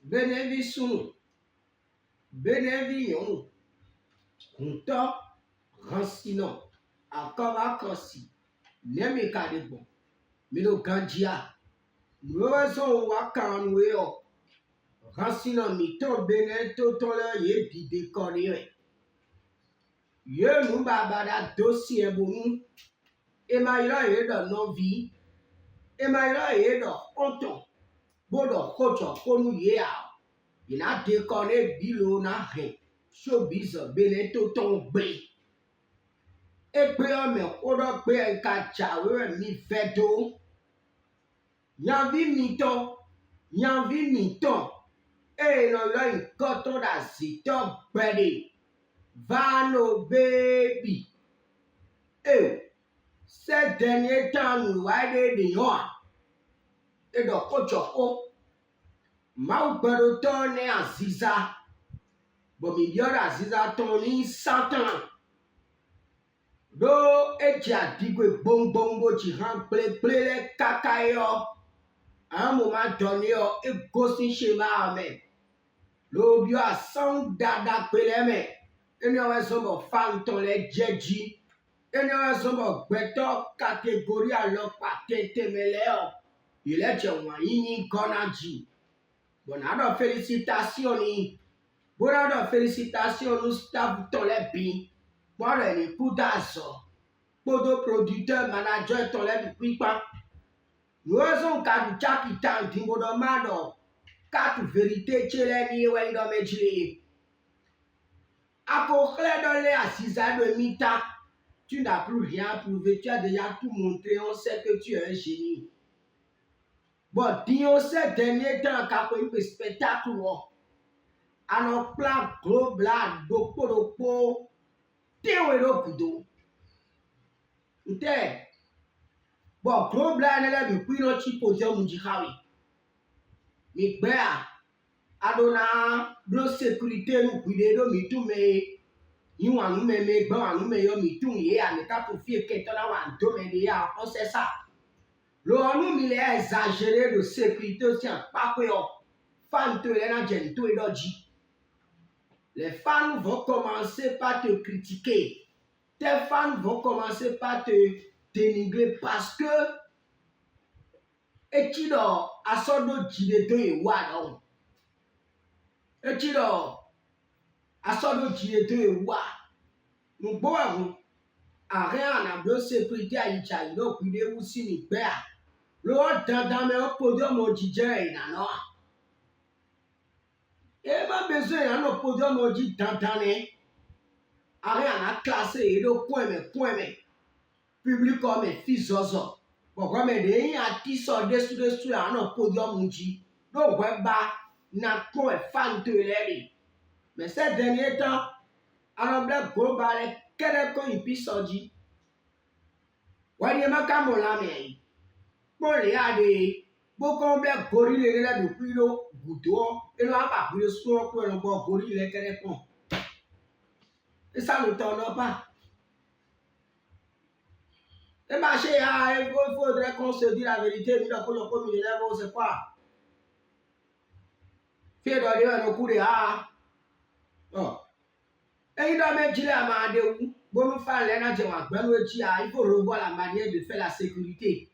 Bénévision, Bénévion, Content, Rancinon, Akava Kansi, Nemekadebo, Mino Gandia, Noison Wakanweo, Rancinon Mito Beneto Tola Ye Bide Cornire. Ye Mubabada dossier bon, Emaïla et de non-vie, Emaïla et de honton, Bodo Kocho Konu Yea, il a déconné Bilo na rien, Showbiz Beneto ton blé. Et puis on me kodo pe kachawe mi feto, Yanvi mito, et non là une coton d'azito bedi, Vano baby. Et ces derniers temps, nous avons des noirs. Et donc, Kochoko, Mao tourne à Ziza. Bon, il y a Ziza tourne 100 ans. Do, et tu as dit que bon, tu remplis les cacaillots. À un moment donné, et gossi chez ma mère. L'obio a 100 dada peleme. Et nous avons fan ton les djedji. Et nous avons beto catégorie alors pas téméléo. Il est un yini gonaji. Bon, alors félicitations ni. Bon, alors félicitations nous staff ton les bi. Bon, les poudazo. Podo producteur manager ton les bi pas. Nous avons quatre chapitan d'imodomado. Quatre vérités chez ni ouais dans mes jili. Après dans les assises de mita. Tu n'as plus rien prouvé, tu as déjà tout montré, on sait que tu es un génie. Bon, disons ces derniers temps, quand on fait spectacle, alors plan gros blanc, dopo, théo kudo. Bon, gros blanc, elle a vu, puis l'autre qui posait mon djikawi. Mais bien, adona, de sécurité, nous cuidons, mais tout, mais. Nous avons mis bon, nous avons mis tout, et on est pour faire que on sait ça. Le nous il est exagéré de sécurité, tiens, pas que fans te les tout et d'oji. Les fans vont commencer par te critiquer. Tes fans vont commencer par te dénigrer parce que et tu dois à son dos de et wad. Et tu dois à son dos de et wad. Nous boivons à rien à la sécurité à Italie, donc il est aussi une paix. L'autre dans le podium au DJ, et ma besoin d'un podium au DJ d'entendre. À rien à classer et de point mais public comme fils zozo. Pourquoi mais des à qui sort dessus à un podium au DJ. Donc, bah, n'a point fan de l'air. Mais ces derniers temps, alors, black global, quel est qu'on y puisse sortir? Wanyama kamola me. Bon regarde, beaucoup de gorilles là depuis le goudron et là pas plus soin pour le bon gorille qui répond. Et ça ne tourne pas. Et marché il faudrait qu'on se dise la vérité, mais pour le premier level c'est quoi? Fait donner un coup de ah. Oh. Et il doit mettre la main de où? Bon nous faire les il faut revoir la manière de faire la sécurité.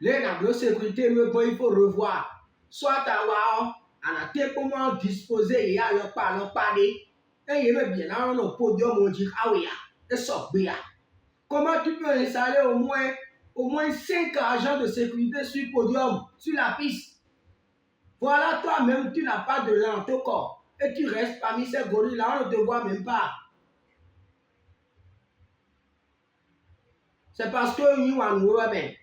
Les de sécurité, il faut revoir. Soit à voir, on a comment disposer et à leur parler. Et il est bien là, on a podium, on dit, ah oui, et ça, bien. Comment tu peux installer au moins 5 agents de sécurité sur le podium, sur la piste? Voilà, toi-même, tu n'as pas de lente au corps. Et tu restes parmi ces gorilles-là, on ne te voit même pas. C'est parce que nous, on nous remet.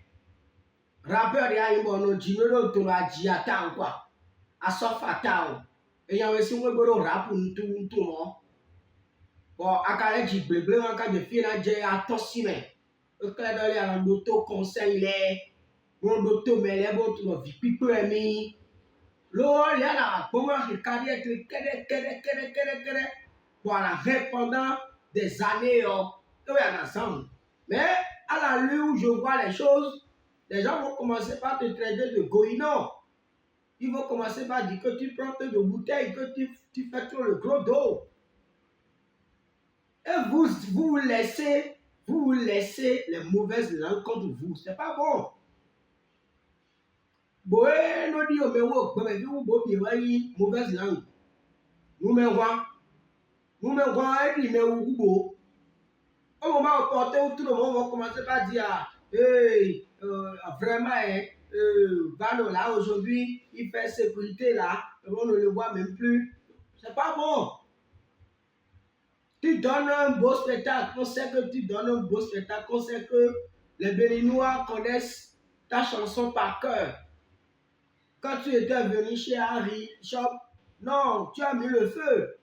Rappeur ya imbo no jinoro to la jiata quoi a so fatal e yan we si we gboro rap ntu mo bo akale ji gbegle wan ka de fi na je atosi me o kle do le an do to conseil le bon do to me le bo to vi pipe mi lo le na bo wa regarder kere voilà pendant des années on est ensemble mais à la lueur où je vois les choses. Les gens vont commencer par te traiter de goïno. Ils vont commencer par dire que tu prends peu de bouteilles, que tu fais trop le gros dos. Et vous laissez les mauvaises langues contre vous. C'est pas bon. Boé, nous dit, mais vous, mauvaise langue. Nous me voir, et puis, mais vous, au moment où portez, tout le monde va commencer par dire, hey, vraiment, Vano là, aujourd'hui, il fait sécurité là, on ne le voit même plus. C'est pas bon. Tu donnes un beau spectacle, on sait que tu donnes un beau spectacle, on sait que les Béninois connaissent ta chanson par cœur. Quand tu étais venu chez Harry Shop, non, tu as mis le feu.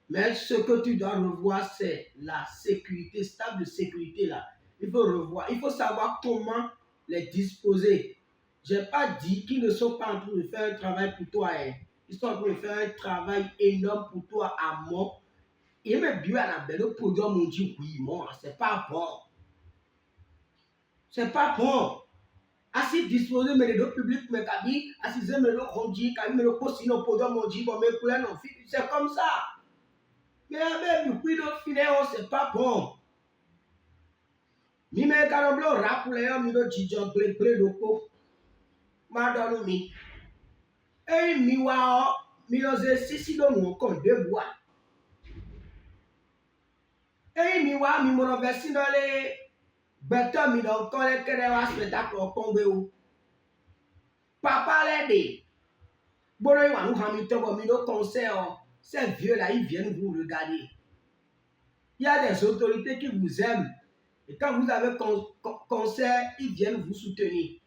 Mais ce que tu dois revoir, c'est la sécurité, stable de sécurité là. Il faut revoir, il faut savoir comment les disposer. Je n'ai pas dit qu'ils ne sont pas en train de faire un travail pour toi. Hein. Ils sont en train de faire un travail énorme pour toi à mort. Et même bien à la belle produit, mon Dieu, oui, moi, c'est pas bon. C'est pas bon. Asi disposer mais le public me kabi, asi me le rondi, kabi me le posi no produit, mon Dieu, bon, mais pour là, non, c'est comme ça. Mais avec du coup, c'est pas bon. Mi me caramblo rap pour les hommes, mi do jijo blé de po. Madame mi. Et mi wa, mi do ze sisi do mon kon de bois. Et mi wa, mi mono versi dans les bêtons, mi do kon les kere wa spectacle au tombe ou. Papa les de. Bono y wa nous hami tobo mi do concert. Ces vieux là, ils viennent vous regarder. Il y a des autorités qui vous aiment. Et quand vous avez concert, ils viennent vous soutenir.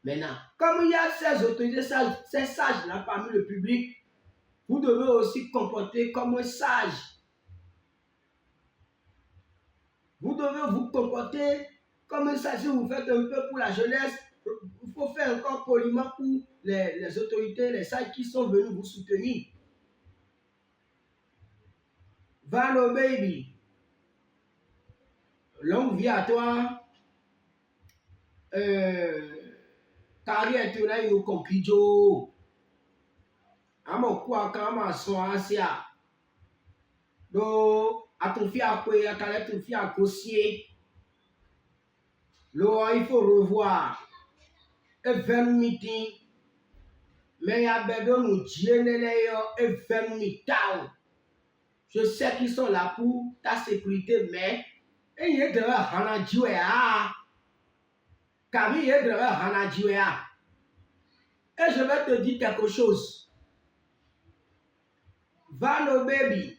Maintenant, comme il y a ces autorités, ces sages-là parmi le public, vous devez aussi comporter comme un sage. Vous devez vous comporter comme un sage. Si vous faites un peu pour la jeunesse, il faut faire encore poliment pour les autorités, les sages qui sont venus vous soutenir. Vano baby. Longue vie à toi. Carrière tu n'as eu conquijo. Amo kwa kama so asia. Do atofia kwe akale tofia kosie. Lo il faut revoir. Even meeting. Mais ya bedo nous jienele yo even meeting. Je sais qu'ils sont là pour ta sécurité, mais et y a de la hanajiwea. Kami y a de la hanajiwea. Et je vais te dire quelque chose. Vano baby.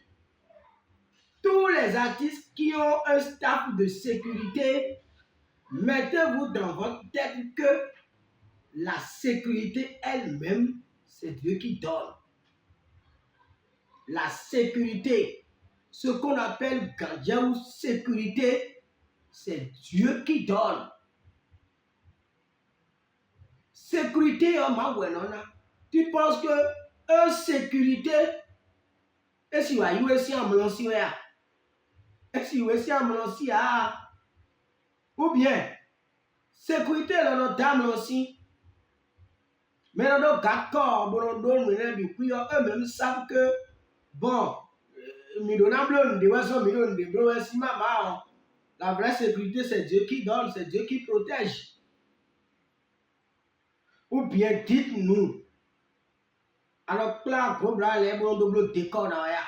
Tous les artistes qui ont un staff de sécurité, mettez-vous dans votre tête que la sécurité elle-même, c'est Dieu qui donne. La sécurité, ce qu'on appelle gardien ou sécurité, c'est Dieu qui donne. Sécurité, tu penses que sécurité, et si vous avez si en melanci, et si vous avez si en melanci, ou bien, sécurité, là, notre dame aussi. Mais dans nos gars corps, bon, eux-mêmes savent que, bon, la vraie sécurité, c'est Dieu qui donne, c'est Dieu qui protège. Ou bien, dites-nous, alors, là, comme là, les bons double décor dans là.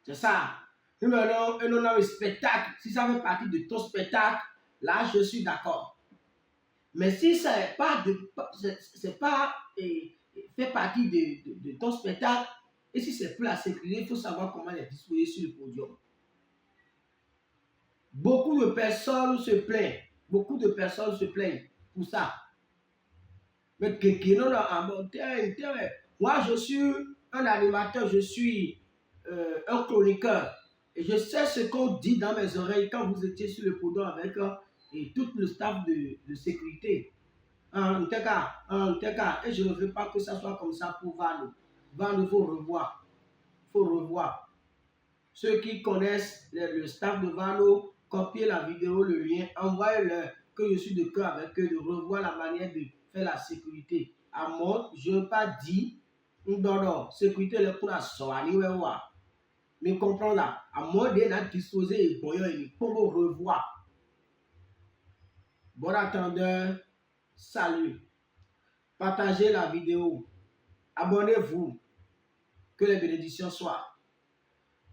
C'est ça. Nous avons un spectacle. Si ça fait partie de ton spectacle, là, je suis d'accord. Mais si ça n'est pas, fait partie de ton spectacle, et si c'est pour la sécurité, il faut savoir comment les disposer sur le podium. Beaucoup de personnes se plaignent. Beaucoup de personnes se plaignent pour ça. Mais quelqu'un a moi, je suis un animateur, je suis un chroniqueur. Et je sais ce qu'on dit dans mes oreilles quand vous étiez sur le podium avec et tout le staff de sécurité. En tout cas, et je ne veux pas que ça soit comme ça pour Vano. Vano, il faut revoir. Il faut revoir. Ceux qui connaissent le staff de Vano, copiez la vidéo, le lien, envoyez-leur que je suis de cœur avec eux de revoir la manière de faire la sécurité. À moi, je ne veux pas dire, non, sécurité est pour la soirée, mais comprends là, à moi de disposer et pour revoir. Bon attendeur, salut. Partagez la vidéo. Abonnez-vous. Que les bénédictions soient.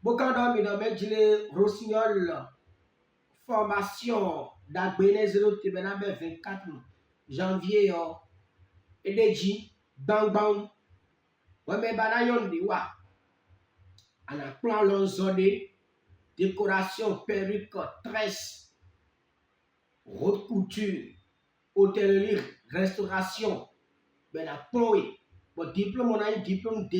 Bokandom, il Rossignol, formation d'Agbene 24 janvier, et Deji, bang bang, ouais, banayon de wa, en a plan l'onzone, décoration, perruque, tresse, haute couture, hôtellerie, restauration, ben a plan, bon diplôme, on a un diplôme